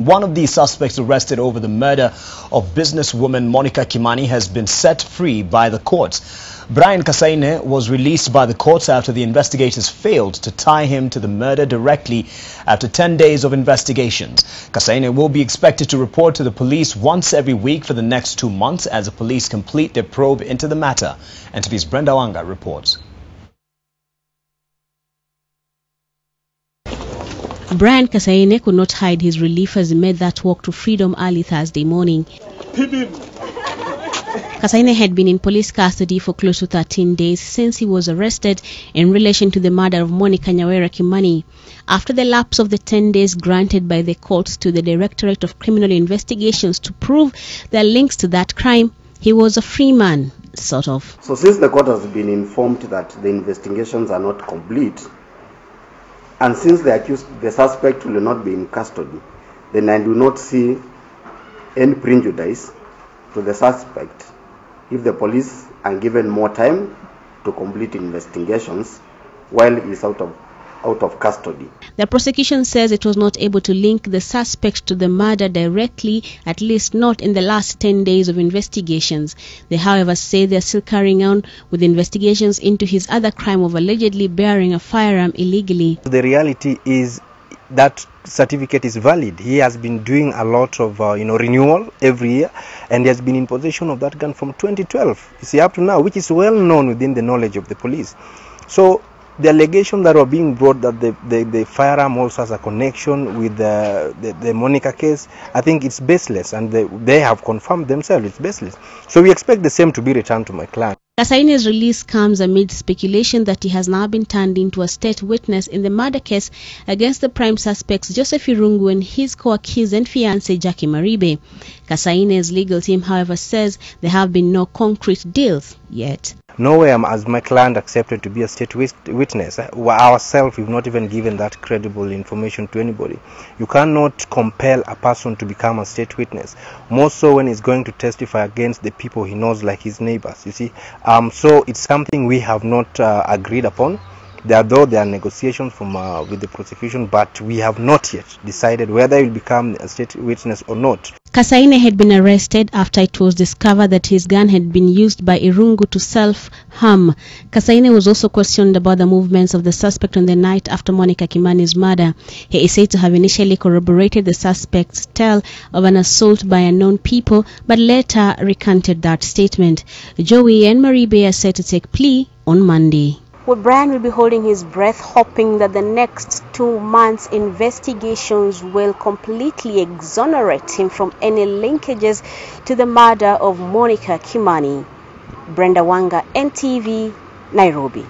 One of the suspects arrested over the murder of businesswoman Monica Kimani has been set free by the courts. Brian Kassaine was released by the courts after the investigators failed to tie him to the murder directly after 10 days of investigations. Kassaine will be expected to report to the police once every week for the next 2 months as the police complete their probe into the matter. NTV's Brenda Wanga reports. Brian Kassaine could not hide his relief as he made that walk to freedom early Thursday morning. Kassaine had been in police custody for close to 13 days since he was arrested in relation to the murder of Monica Kimani. After the lapse of the 10 days granted by the courts to the Directorate of Criminal Investigations to prove their links to that crime, he was a free man, sort of. So since the court has been informed that the investigations are not complete, and since the suspect will not be in custody, then I do not see any prejudice to the suspect if the police are given more time to complete investigations while he is out of custody. The prosecution says it was not able to link the suspect to the murder directly, at least not in the last 10 days of investigations. They, however, say they are still carrying on with investigations into his other crime of allegedly bearing a firearm illegally. The reality is that certificate is valid. He has been doing a lot of renewal every year, and he has been in possession of that gun from 2012. You see, up to now, which is well known within the knowledge of the police. So the allegation that were being brought that the firearm also has a connection with the Monica case, I think it's baseless, and they have confirmed themselves it's baseless. So we expect the same to be returned to my client. Kassaine's release comes amid speculation that he has now been turned into a state witness in the murder case against the prime suspects Joseph Irungu and his co-accused and fiancée Jackie Maribe. Kassaine's legal team, however, says there have been no concrete deals yet. Nowhere has my client accepted to be a state witness. Ourselves, we've not even given that credible information to anybody. You cannot compel a person to become a state witness, more so when he's going to testify against the people he knows, like his neighbors, you see. So it's something we have not agreed upon. There are negotiations with the prosecution, but we have not yet decided whether he will become a state witness or not. Kassaine had been arrested after it was discovered that his gun had been used by Irungu to self-harm. Kassaine was also questioned about the movements of the suspect on the night after Monica Kimani's murder. He is said to have initially corroborated the suspect's tale of an assault by unknown people, but later recanted that statement. Joey and Maribe are set to take plea on Monday. Well, Brian will be holding his breath, hoping that the next 2 months' investigations will completely exonerate him from any linkages to the murder of Monica Kimani. Brenda Wanga, NTV, Nairobi.